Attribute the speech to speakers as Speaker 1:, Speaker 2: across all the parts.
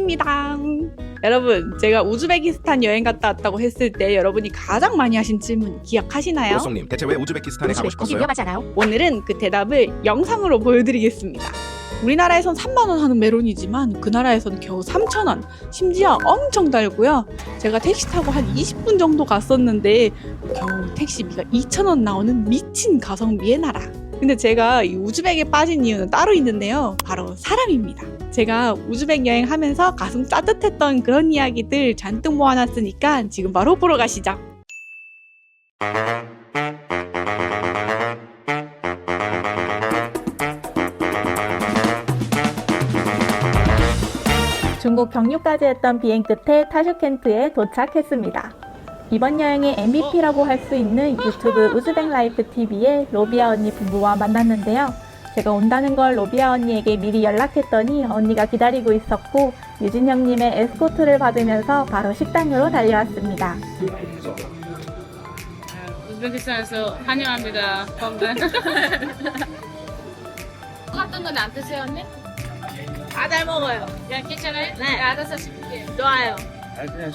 Speaker 1: 사랑입니다. 여러분, 제가 우즈베키스탄 여행 갔다 왔다고 했을 때 여러분이 가장 많이 하신 질문 기억하시나요?
Speaker 2: 로송님, 대체 왜 우즈베키스탄에 가고 싶었어요?
Speaker 3: 위험하지 않아요?
Speaker 1: 오늘은 그 대답을 영상으로 보여드리겠습니다. 우리나라에선 3만원 하는 메론이지만 그 나라에서는 겨우 3,000원, 심지어 엄청 달고요. 제가 택시 타고 한 20분 정도 갔었는데 겨우 택시비가 2,000원 나오는 미친 가성비의 나라. 근데 제가 이 우즈벡에 빠진 이유는 따로 있는데요. 바로 사람입니다. 제가 우즈벡 여행하면서 가슴 따뜻했던 그런 이야기들 잔뜩 모아놨으니까 지금 바로 보러 가시죠. 중국 경유까지 했던 비행 끝에 타슈켄트에 도착했습니다. 이번 여행의 MVP라고 할 수 있는 유튜브 우즈벡 라이프 TV의 로비아 언니 부부와 만났는데요. 제가 온다는 걸 로비아 언니에게 미리 연락했더니 언니가 기다리고 있었고 유진 형님의 에스코트를 받으면서 바로 식당으로 달려왔습니다.
Speaker 4: 우즈베키스탄에서 환영합니다. 건강. 같은 건 안 드세요, 언니?
Speaker 1: 다 잘 먹어요.
Speaker 4: 그냥 괜찮아요?
Speaker 1: 네.
Speaker 4: 알아서 시킬게요.
Speaker 1: 좋아요.
Speaker 5: 아니 그냥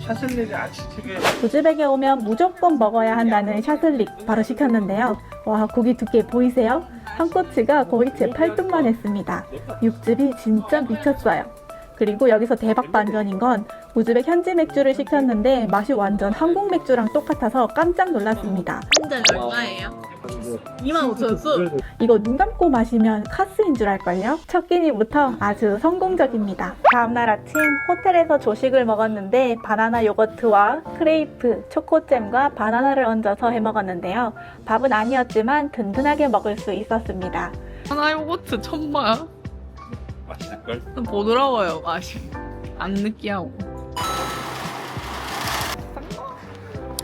Speaker 5: 샤슬릭이 아치튀게.
Speaker 1: 우즈벡에 오면 무조건 먹어야 한다는 샤슬릭 바로 시켰는데요. 와, 고기 두께 보이세요? 한 꼬치가 거의 제 팔뚝만 했습니다. 육즙이 진짜 미쳤어요. 그리고 여기서 대박 반전인 건 우즈벡 현지 맥주를 시켰는데 맛이 완전 한국 맥주랑 똑같아서 깜짝 놀랐습니다. 한 잔 얼마예요? 25,000원. 이거 눈 감고 마시면 카스인 줄 알걸요? 첫 끼니부터 아주 성공적입니다. 다음날 아침 호텔에서 조식을 먹었는데 바나나 요거트와 크레이프, 초코잼과 바나나를 얹어서 해먹었는데요. 밥은 아니었지만 든든하게 먹을 수 있었습니다.
Speaker 6: 바나나 요거트 처음 봐요.
Speaker 5: 맛있을걸?
Speaker 6: 좀 부드러워요, 맛이. 안 느끼하고.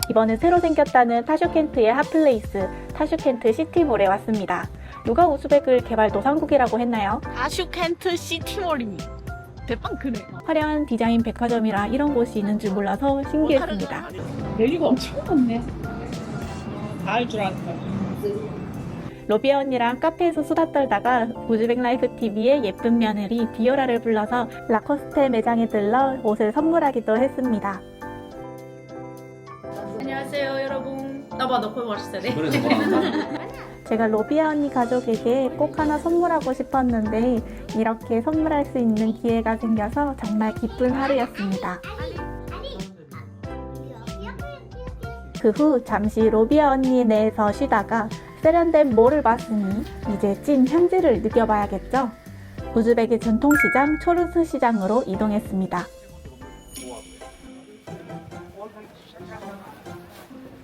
Speaker 1: 이번에 새로 생겼다는 타슈켄트의 핫플레이스 타슈켄트 시티몰에 왔습니다. 누가 우즈벡을 개발도상국이라고 했나요?
Speaker 6: 타슈켄트 시티몰입니다. 대빵 그래.
Speaker 1: 화려한 디자인 백화점이라 이런 곳이 있는 줄 몰라서 신기했습니다.
Speaker 6: 메뉴가 엄청 많네. 다 할 줄 알았다.
Speaker 1: 로비아 언니랑 카페에서 수다 떨다가 우즈벡 라이프 TV의 예쁜 며느리 디오라를 불러서 라코스테 매장에 들러 옷을 선물하기도 했습니다.
Speaker 4: 안녕하세요, 여러분. 나봐, 너 거의 멋있어야 돼.
Speaker 1: 제가 로비아 언니 가족에게 꼭 하나 선물하고 싶었는데 이렇게 선물할 수 있는 기회가 생겨서 정말 기쁜 하루였습니다. 그 후 잠시 로비아 언니 내에서 쉬다가 세련된 몰을 봤으니 이제 찐 현지를 느껴봐야겠죠? 우즈벡의 전통시장 초르스 시장으로 이동했습니다.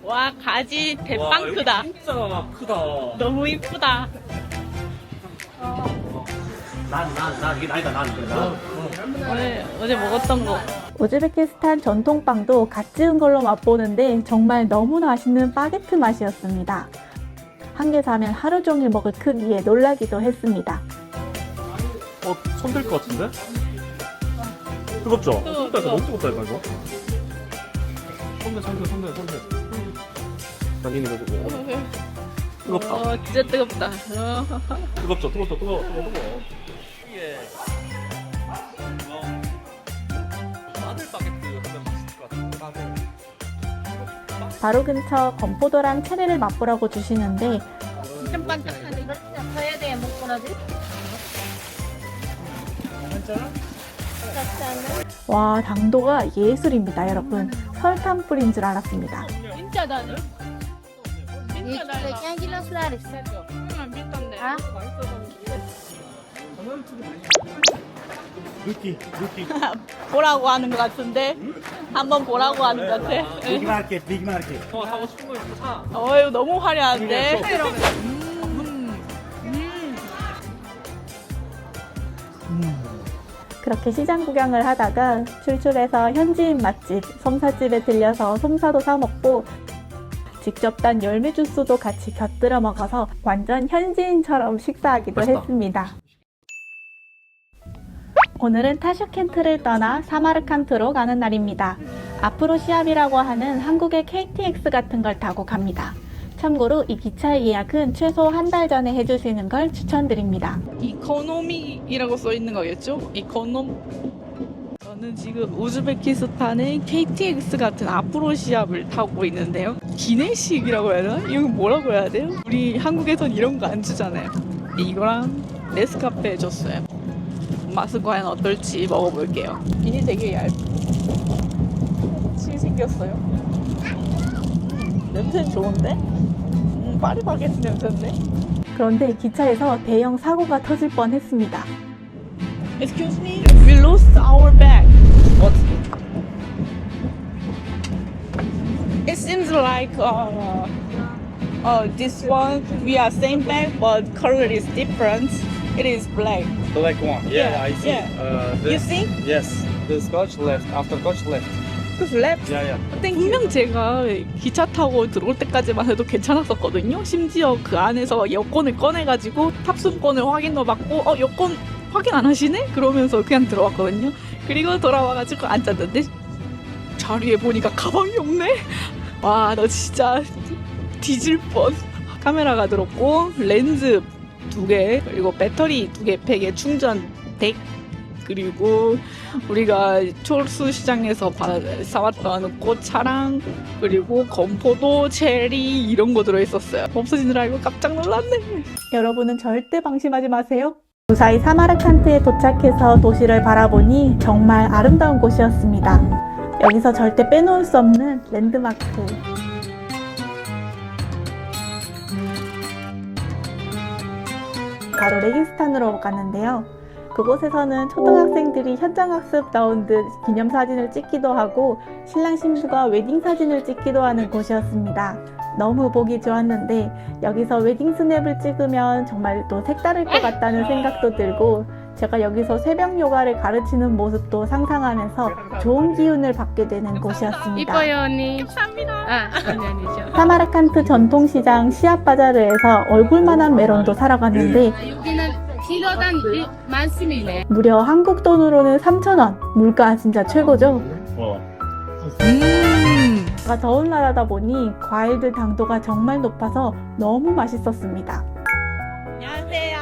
Speaker 6: 와, 가지 대빵 크다.
Speaker 5: 진짜 크다.
Speaker 6: 너무 이쁘다.
Speaker 5: 난 이게 나이다
Speaker 6: 어제 먹었던 거.
Speaker 1: 우즈베키스탄 전통빵도 갓 지은 걸로 맛보는데 정말 너무나 맛있는 바게트 맛이었습니다. 한 개 사면 하루 종일 먹을 크기에 놀라기도 했습니다.
Speaker 5: 손댈 것 같은데? 뜨겁죠? 뜨겁다, 너무 뜨겁다니까 이거. 손대. 당연히 이거 뜨겁다.
Speaker 6: 진짜 뜨겁다.
Speaker 5: 뜨겁죠? 뜨거워. 이게 마늘 바게트 하면 맛있을 것 같은데.
Speaker 1: 바로 근처 건포도랑 체리를 맛보라고 주시는데
Speaker 4: 좀 반짝하네. 더해야 돼, 먹고라지.
Speaker 1: 와, 당도가 예술입니다 여러분. 설탕 뿌린 줄 알았습니다.
Speaker 6: 진짜 다네. 진짜 달라.
Speaker 4: Kaya kilos laris.
Speaker 6: 비싼데.
Speaker 4: 아?
Speaker 5: 느끼.
Speaker 6: 보라고 하는 것 같은데? 한번 보라고 하는 것 같아.
Speaker 5: 빅마켓. 형 사고 싶은 거 있어 사.
Speaker 6: 어휴, 너무 화려한데?
Speaker 1: 그렇게 시장 구경을 하다가 출출해서 현지인 맛집 솜사집에 들려서 솜사도 사 먹고 직접 딴 열매 주스도 같이 곁들여 먹어서 완전 현지인처럼 식사하기도
Speaker 5: 맛있다.
Speaker 1: 했습니다. 오늘은 타슈켄트를 떠나 사마르칸트로 가는 날입니다. 앞으로 시합이라고 하는 한국의 KTX 같은 걸 타고 갑니다. 참고로 이 기차 예약은 최소 한 달 전에 해주시는 걸 추천드립니다.
Speaker 6: 이코노미라고 써 있는 거겠죠? 저는 지금 우즈베키스탄의 KTX 같은 아프로시압을 타고 있는데요. 기내식이라고 해야 되나? 이건 뭐라고 해야 돼요? 우리 한국에선 이런 거 안 주잖아요. 이거랑 네스카페 줬어요. 맛은 과연 어떨지 먹어볼게요. 이게 되게 얇지 생겼어요. 냄새는 좋은데? 파리바게트 냄새인데?
Speaker 1: 그런데 기차에서 대형 사고가 터질 뻔했습니다.
Speaker 6: Excuse me, we lost our bag. What? It seems like this one we are same bag, but color is different. It is black.
Speaker 5: Black one.
Speaker 6: Yeah,
Speaker 5: I see.
Speaker 6: yeah.
Speaker 5: The,
Speaker 6: You see?
Speaker 5: Yes. The scotch left. After scotch left.
Speaker 6: It's left.
Speaker 5: Yeah.
Speaker 6: 분명 제가 기차 타고 들어올 때까지만 해도 괜찮았었거든요. 심지어 그 안에서 여권을 꺼내가지고 탑승권을 확인도 받고 여권 확인 안 하시네? 그러면서 그냥 들어왔거든요. 그리고 돌아와가지고 앉았는데 자리에 보니까 가방이 없네? 와, 너 진짜 뒤질 뻔. 카메라가 들었고 렌즈 2개 그리고 배터리 2개 팩에 충전 100 그리고 우리가 초록수 시장에서 사왔던 꽃차랑 그리고 건포도, 체리 이런 거 들어있었어요. 없어진 줄 알고 깜짝 놀랐네.
Speaker 1: 여러분은 절대 방심하지 마세요. 무사히 사마르칸트에 도착해서 도시를 바라보니 정말 아름다운 곳이었습니다. 여기서 절대 빼놓을 수 없는 랜드마크. 바로 레기스탄으로 갔는데요. 그곳에서는 초등학생들이 현장학습 나온 듯 기념사진을 찍기도 하고 신랑 신부가 웨딩사진을 찍기도 하는 곳이었습니다. 너무 보기 좋았는데 여기서 웨딩 스냅을 찍으면 정말 또 색다를 것 같다는 생각도 들고 제가 여기서 새벽 요가를 가르치는 모습도 상상하면서 좋은 기운을 받게 되는 곳이었습니다.
Speaker 4: 이뻐요 언니.
Speaker 6: 감사합니다.
Speaker 4: 아니죠.
Speaker 1: 사마르칸트 전통시장 시압바자르에서 얼굴만한 멜론도 사러 갔는데
Speaker 4: 여기는 키로당 많습니다.
Speaker 1: 무려 한국 돈으로는 3,000원. 물가 진짜 최고죠? 제가 더운 나라다 보니 과일들 당도가 정말 높아서 너무 맛있었습니다.
Speaker 6: 안녕하세요.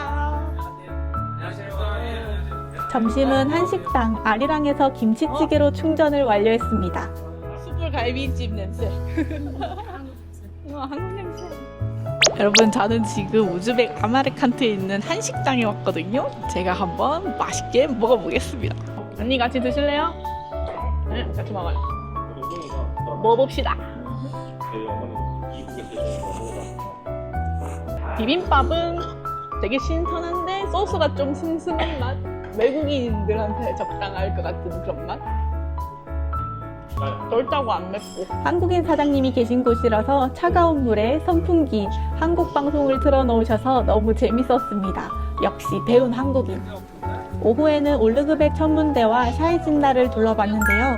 Speaker 1: 점심은 한식당 아리랑에서 김치찌개로 충전을 완료했습니다.
Speaker 6: 숯불 갈비찜 냄새. 한국 냄새. 여러분, 저는 지금 우즈벡 아마르칸트에 있는 한식당에 왔거든요. 제가 한번 맛있게 먹어보겠습니다. 언니 같이 드실래요? 네, 같이 먹어요. 먹어봅시다. 비빔밥은 되게 신선한데 소스가 좀 슴슴한 맛? 외국인들한테 적당할 것 같은 그런 맛? 쫄다고 안 맵고. 한국인 사장님이 계신 곳이라서 차가운 물에 선풍기, 한국 방송을 틀어놓으셔서 너무 재밌었습니다. 역시 배운 한국인. 오후에는 올르그벡 천문대와 샤이진다를 둘러봤는데요.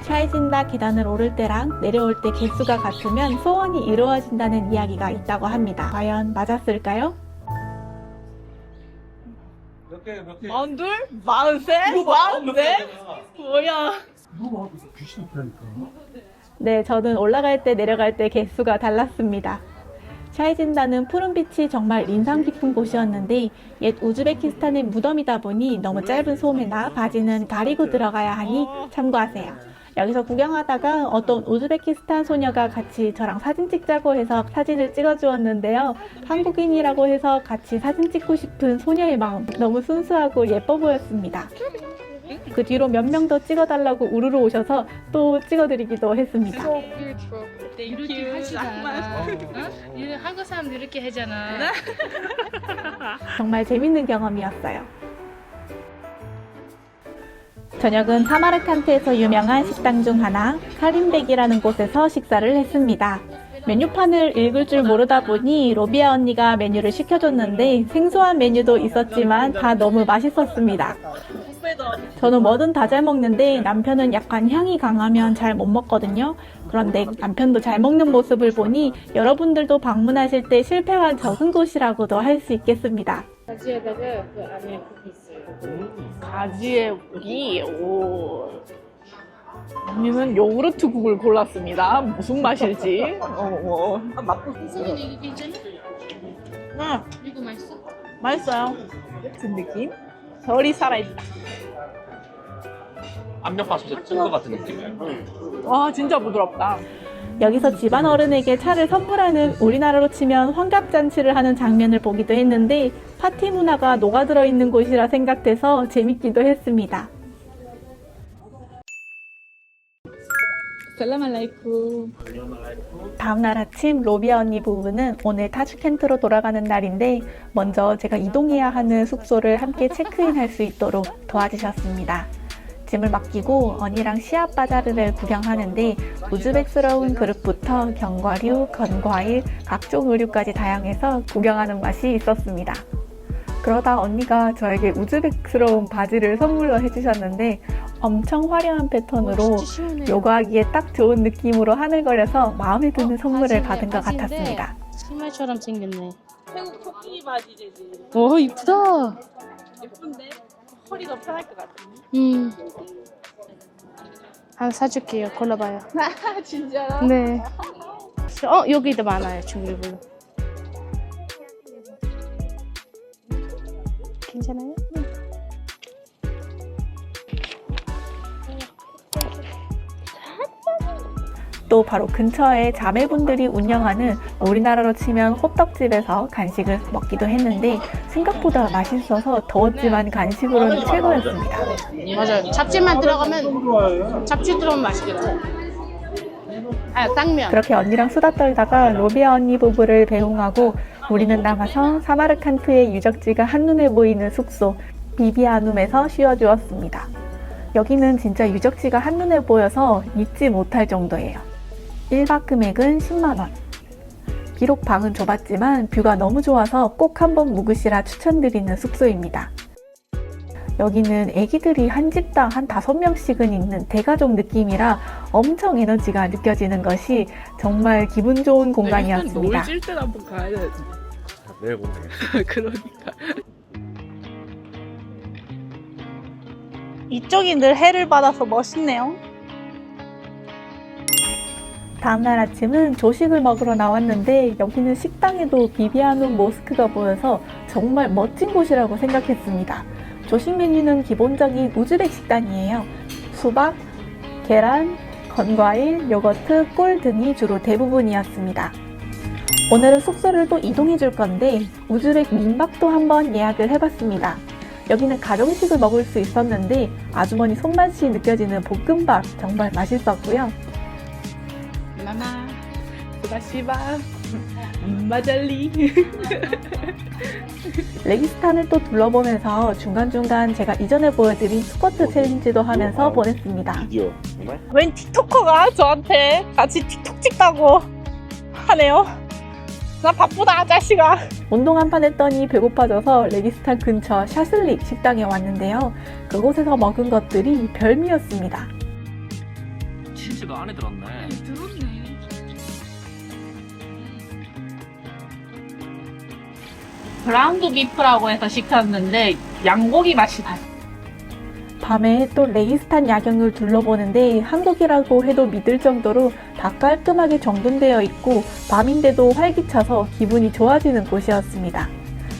Speaker 6: 샤이진다 계단을 오를 때랑 내려올 때 개수가 같으면 소원이 이루어진다는 이야기가 있다고 합니다. 과연 맞았을까요? 마흔둘? 마흔셋? 마흔넷? 뭐야?
Speaker 1: 네, 저는 올라갈 때 내려갈 때 개수가 달랐습니다. 샤이진다는 푸른 빛이 정말 인상 깊은 곳이었는데 옛 우즈베키스탄의 무덤이다 보니 너무 짧은 소매나 바지는 가리고 들어가야 하니 참고하세요. 여기서 구경하다가 어떤 우즈베키스탄 소녀가 같이 저랑 사진 찍자고 해서 사진을 찍어주었는데요. 한국인이라고 해서 같이 사진 찍고 싶은 소녀의 마음 너무 순수하고 예뻐 보였습니다. 그 뒤로 몇 명 더 찍어달라고 우르르 오셔서 또 찍어드리기도 했습니다.
Speaker 4: 이렇게 하시다. 한국 사람들 이렇게 하잖아.
Speaker 1: 정말 재밌는 경험이었어요. 저녁은 사마르칸트에서 유명한 식당 중 하나 카림백이라는 곳에서 식사를 했습니다. 메뉴판을 읽을 줄 모르다 보니 로비아 언니가 메뉴를 시켜줬는데 생소한 메뉴도 있었지만 다 너무 맛있었습니다. 저는 뭐든 다 잘 먹는데 남편은 약간 향이 강하면 잘 못 먹거든요. 그런데 남편도 잘 먹는 모습을 보니 여러분들도 방문하실 때 실패가 적은 곳이라고도 할 수 있겠습니다.
Speaker 4: 가지에다가 그 안에 고기 있어요.
Speaker 6: 가지에 고기. 오. 언니는 요구르트 국을 골랐습니다. 무슨 맛일지.
Speaker 4: 선생님 이거 괜찮아? 이거 맛있어?
Speaker 6: 맛있어요. 같은 느낌? 결이 살아있다.
Speaker 5: 압력밥솥에 찐것 같은 느낌이에요.
Speaker 6: 와, 진짜 부드럽다.
Speaker 1: 여기서 집안 어른에게 차를 선물하는 우리나라로 치면 환갑잔치를 하는 장면을 보기도 했는데 파티 문화가 녹아들어 있는 곳이라 생각돼서 재밌기도 했습니다.
Speaker 6: 살라말라이쿰.
Speaker 1: 다음날 아침 로비아 언니 부부는 오늘 타슈켄트로 돌아가는 날인데 먼저 제가 이동해야 하는 숙소를 함께 체크인할 수 있도록 도와주셨습니다. 짐을 맡기고 언니랑 시압 바자르를 구경하는데 우즈벡스러운 그릇부터 견과류, 건과일, 각종 의류까지 다양해서 구경하는 맛이 있었습니다. 그러다 언니가 저에게 우즈벡스러운 바지를 선물로 해주셨는데 엄청 화려한 패턴으로 요가하기에 딱 좋은 느낌으로 하늘거려서 마음에 드는 선물을 받은 것 같았습니다.
Speaker 4: 신발처럼 생겼네.
Speaker 6: 태국 토끼 바지제지.
Speaker 4: 오 이쁘다.
Speaker 6: 예쁜데? 허리가 편할 것 같은데?
Speaker 4: 하나 사줄게요. 골라봐요.
Speaker 6: 진짜로?
Speaker 4: 네. 여기도 많아요. 종류별로. 괜찮아요?
Speaker 1: 또 바로 근처에 자매분들이 운영하는 우리나라로 치면 호떡집에서 간식을 먹기도 했는데 생각보다 맛있어서 더웠지만 간식으로는 최고였습니다.
Speaker 4: 맞아요. 잡채만 들어가면 잡채 들어가면 맛있겠죠. 아 땅면.
Speaker 1: 그렇게 언니랑 수다 떨다가 로비아 언니 부부를 배웅하고 우리는 남아서 사마르칸트의 유적지가 한눈에 보이는 숙소 비비아눔에서 쉬어주었습니다. 여기는 진짜 유적지가 한눈에 보여서 잊지 못할 정도예요. 1박 금액은 10만원. 비록 방은 좁았지만 뷰가 너무 좋아서 꼭 한번 묵으시라 추천드리는 숙소입니다. 여기는 애기들이 한 집당 한 5명씩은 있는 대가족 느낌이라 엄청 에너지가 느껴지는 것이 정말 기분 좋은 공간이었습니다.
Speaker 6: 노을 질 한번 가야 돼.
Speaker 5: 내일 보면 되겠다.
Speaker 6: 그러니까. 이쪽이 늘 해를 받아서 멋있네요.
Speaker 1: 다음날 아침은 조식을 먹으러 나왔는데 여기는 식당에도 비비아눔 모스크가 보여서 정말 멋진 곳이라고 생각했습니다. 조식 메뉴는 기본적인 우즈벡 식단이에요. 수박, 계란, 건과일, 요거트, 꿀 등이 주로 대부분이었습니다. 오늘은 숙소를 또 이동해 줄 건데 우즈벡 민박도 한번 예약을 해봤습니다. 여기는 가정식을 먹을 수 있었는데 아주머니 손맛이 느껴지는 볶음밥 정말 맛있었고요.
Speaker 6: 마마, 스바시바, 마잘리.
Speaker 1: 레기스탄을 또 둘러보면서 중간중간 제가 이전에 보여드린 스쿼트 챌린지도 하면서 보냈습니다.
Speaker 6: 웬 틱토커가 저한테 같이 틱톡 찍다고 하네요. 나 바쁘다, 자식아.
Speaker 1: 운동 한판 했더니 배고파져서 레기스탄 근처 샤슬릭 식당에 왔는데요. 그곳에서 먹은 것들이 별미였습니다.
Speaker 5: 치즈가 안에 들었네.
Speaker 6: 들었네. 브라운드 비프라고 해서 시켰는데 양고기 맛이 나요.
Speaker 1: 밤에 또 레기스탄 야경을 둘러보는데 한국이라고 해도 믿을 정도로 다 깔끔하게 정돈되어 있고 밤인데도 활기차서 기분이 좋아지는 곳이었습니다.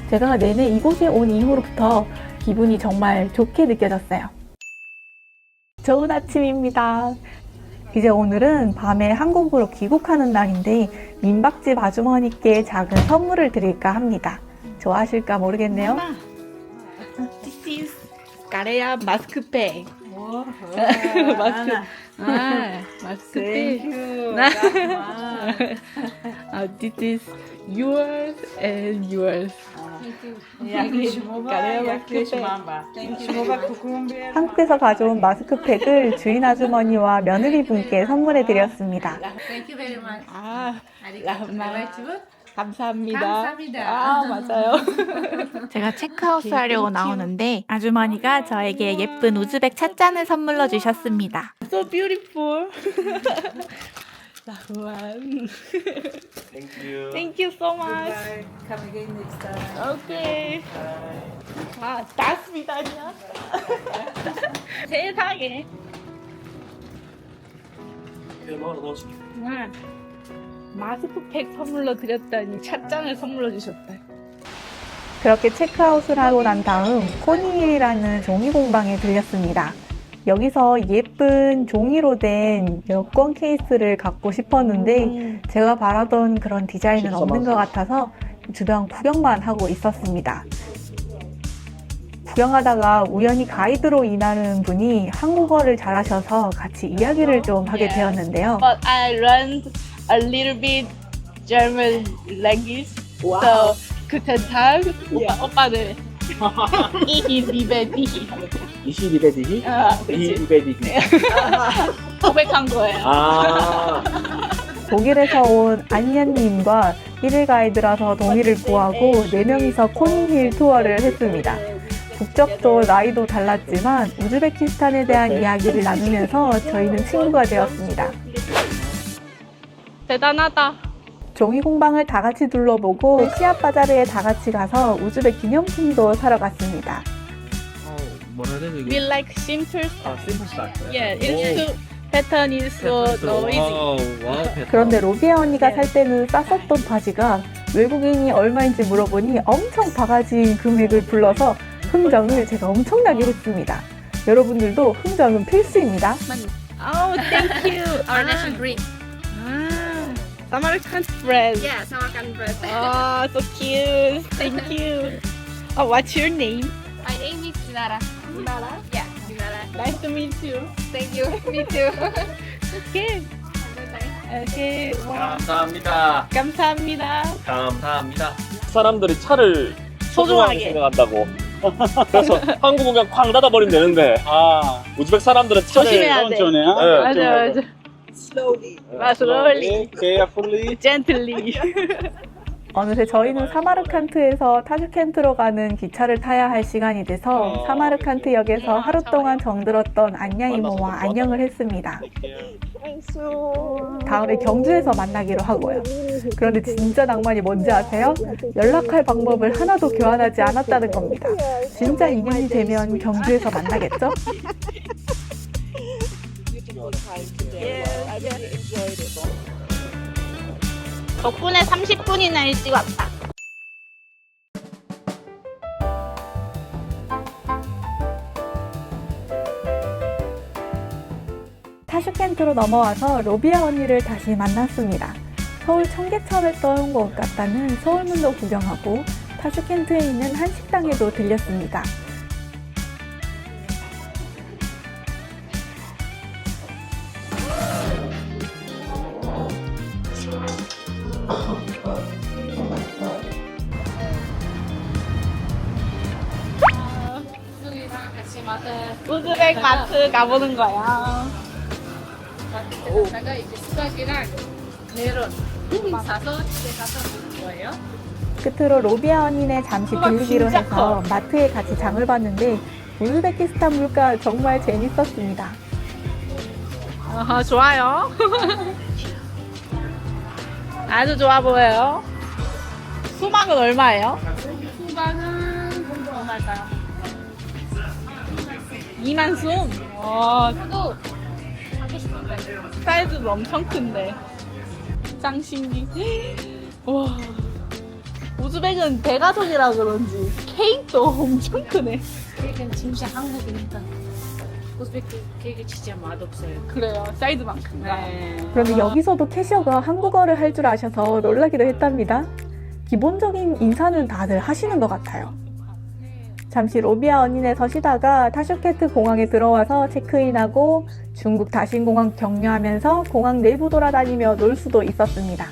Speaker 1: 제가 내내 이곳에 온 이후로부터 기분이 정말 좋게 느껴졌어요. 좋은 아침입니다. 이제 오늘은 밤에 한국으로 귀국하는 날인데 민박집 아주머니께 작은 선물을 드릴까 합니다. 좋아하실까 모르겠네요.
Speaker 6: This is 가레야 마스크팩. 마스크. 마스크팩. This is yours and yours. 가레야 마스크팩.
Speaker 1: 한국에서 가져온 마스크팩을 주인 아주머니와 며느리 분께 선물해 드렸습니다.
Speaker 4: Thank you very much.
Speaker 6: 아,
Speaker 4: 라마.
Speaker 6: 감사합니다.
Speaker 4: 감사합니다.
Speaker 6: 아, 맞아요.
Speaker 1: 제가 체크아웃 하려고 나오는데 아주머니가 저에게 예쁜 우즈벡 찻잔을 선물로 주셨습니다.
Speaker 6: So beautiful. 라흐만.
Speaker 5: Thank you.
Speaker 6: Thank you so much.
Speaker 3: Come again next time.
Speaker 6: Okay. 아, 다스비다냐? 세상에.
Speaker 5: 하나 넣어줄게.
Speaker 6: 마스크팩 선물로 드렸더니 찻잔을 선물로 주셨다.
Speaker 1: 그렇게 체크아웃을 하고 난 다음 코니힐이라는 종이 공방에 들렸습니다. 여기서 예쁜 종이로 된 여권 케이스를 갖고 싶었는데 제가 바라던 그런 디자인은 없는 것 같아서 주변 구경만 하고 있었습니다. 구경하다가 우연히 가이드로 일하는 분이 한국어를 잘하셔서 같이 이야기를 좀 하게 되었는데요.
Speaker 6: But I learned a little bit German language. So guten Tag. 오빠들. Ich liebe dich.
Speaker 5: 이시 리베디기? 이 리베디기.
Speaker 6: 고백한 거예요.
Speaker 5: 아.
Speaker 1: 독일에서 온 안냐님과 1일 가이드라서 동의를 구하고 4명이서 코니힐 투어를 했습니다. 국적도 나이도 달랐지만 우즈베키스탄에 대한 이야기를 나누면서 저희는 친구가 되었습니다.
Speaker 6: 대단하다.
Speaker 1: 종이 공방을 다 같이 둘러보고 시압 바자르에 다 같이 가서 우즈벡 기념품도 사러 갔습니다.
Speaker 5: 뭐라 해야 되지?
Speaker 6: We like simple stuff.
Speaker 5: 아, 심플 스타일.
Speaker 6: Yeah, it's too pattern is so noisy.
Speaker 5: 와우,
Speaker 1: 그런데 로비에 언니가 살 때는 쌌었던 바지가 외국인이 얼마인지 물어보니 엄청 바가지인 금액을 불러서 흥정을 제가 엄청나게 했습니다. 여러분들도 흥정은 필수입니다.
Speaker 6: Oh, thank you.
Speaker 4: Our national drink.
Speaker 6: Samarkand bread.
Speaker 4: Yeah, Samarkand bread.
Speaker 6: Oh, so cute. Thank you. Oh, what's your name?
Speaker 4: My name is Dinara.
Speaker 6: Dinara.
Speaker 4: Yeah, Dinara.
Speaker 6: Nice to meet you.
Speaker 4: Thank you. Me too.
Speaker 6: Okay. Okay.
Speaker 5: 감사합니다.
Speaker 6: 감사합니다.
Speaker 5: 감사합니다. 사람들이 차를
Speaker 6: 소중하게.
Speaker 5: 소중하게 생각한다고. 그래서 한국은 그냥 쾅 닫아버리면 되는데 우즈벡 사람들은 차를
Speaker 6: 조심해야 돼.
Speaker 5: 네.
Speaker 6: 맞아, 맞아. Slowly.
Speaker 5: carefully.
Speaker 6: Gently.
Speaker 1: 어느새 저희는 사마르칸트에서 타슈켄트로 가는 기차를 타야 할 시간이 돼서 사마르칸트역에서 하루 동안 정들었던 안냐 이모와 안녕을 했습니다. 다음에 경주에서 만나기로 하고요. 그런데 진짜 낭만이 뭔지 아세요? 연락할 방법을 하나도 교환하지 않았다는 겁니다. 진짜 인연이 되면 경주에서 만나겠죠?
Speaker 6: 덕분에 30분이나 일찍 왔다.
Speaker 1: 타슈켄트로 넘어와서 로비아 언니를 다시 만났습니다. 서울 청계천을 떠온 것 같다는 서울문도 구경하고 타슈켄트에 있는 한식당에도 들렸습니다.
Speaker 6: 우즈벡 마트 가보는 거야.
Speaker 4: 제가 이제 수박이랑 메론 사서 집에 가서 먹는 거예요.
Speaker 1: 끝으로 로비아 언니네 잠시
Speaker 6: 수박
Speaker 1: 들리기로
Speaker 6: 진짜
Speaker 1: 해서 마트에 같이 장을 봤는데 우즈베키스탄 물가 정말 재밌었습니다.
Speaker 6: 좋아요. 아주 좋아 보여요. 수박은 얼마예요?
Speaker 4: 수박은 얼마일까요?
Speaker 6: 2만 숨.
Speaker 4: 저도 하고 싶은데.
Speaker 6: 사이즈도 엄청 큰데. 짱신기. 와. 우즈벡은 대가족이라 그런지 케이크도 엄청 크네.
Speaker 4: 케이크는 진짜 한국이니까. 우즈베크 케이크 진짜 맛없어요.
Speaker 6: 그래요. 사이즈만큼.
Speaker 1: 그런데 여기서도 캐셔가 한국어를 할 줄 아셔서 놀라기도 했답니다. 기본적인 인사는 다들 하시는 것 같아요. 잠시 로비아 언니네서 쉬다가 타슈켄트 공항에 들어와서 체크인하고 중국 다신공항 격려하면서 공항 내부 돌아다니며 놀 수도 있었습니다.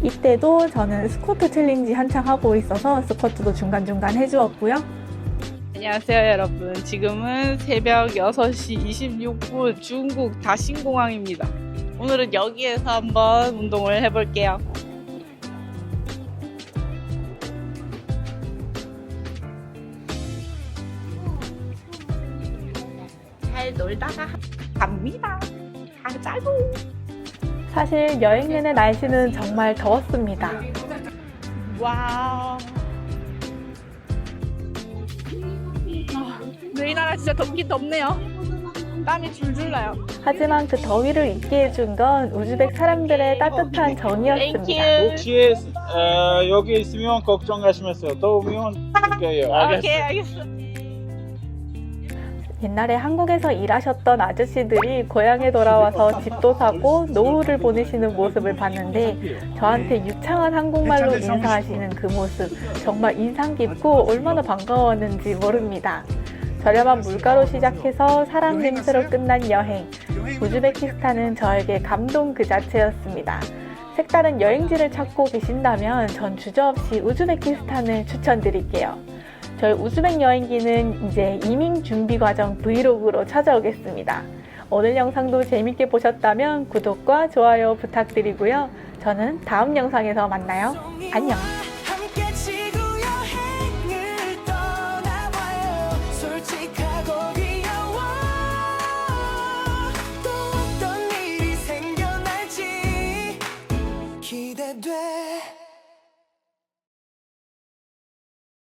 Speaker 1: 이때도 저는 스쿼트 챌린지 한창 하고 있어서 스쿼트도 중간중간 해주었고요.
Speaker 6: 안녕하세요 여러분. 지금은 새벽 6시 26분 중국 다신공항입니다. 오늘은 여기에서 한번 운동을 해볼게요. 잘 놀다가 갑니다. 가자고.
Speaker 1: 사실 여행 내내 날씨는 정말 더웠습니다.
Speaker 6: 와우. 이 나라 진짜 덥긴 덥네요. 땀이 줄줄 나요.
Speaker 1: 하지만 그 더위를 잊게 해준 건 우즈벡 사람들의 따뜻한 정이었습니다.
Speaker 7: 혹시 여기 있으면 걱정하시면서 더우면 느껴요.
Speaker 6: 알겠어.
Speaker 1: 옛날에 한국에서 일하셨던 아저씨들이 고향에 돌아와서 집도 사고 노후를 보내시는 모습을 봤는데 저한테 유창한 한국말로 인사하시는 그 모습 정말 인상 깊고 얼마나 반가웠는지 모릅니다. 저렴한 물가로 시작해서 사랑 냄새로 끝난 여행. 우즈베키스탄은 저에게 감동 그 자체였습니다. 색다른 여행지를 찾고 계신다면 전 주저없이 우즈베키스탄을 추천드릴게요. 저희 우즈벡 여행기는 이제 이민 준비 과정 브이로그로 찾아오겠습니다. 오늘 영상도 재밌게 보셨다면 구독과 좋아요 부탁드리고요. 저는 다음 영상에서 만나요. 안녕!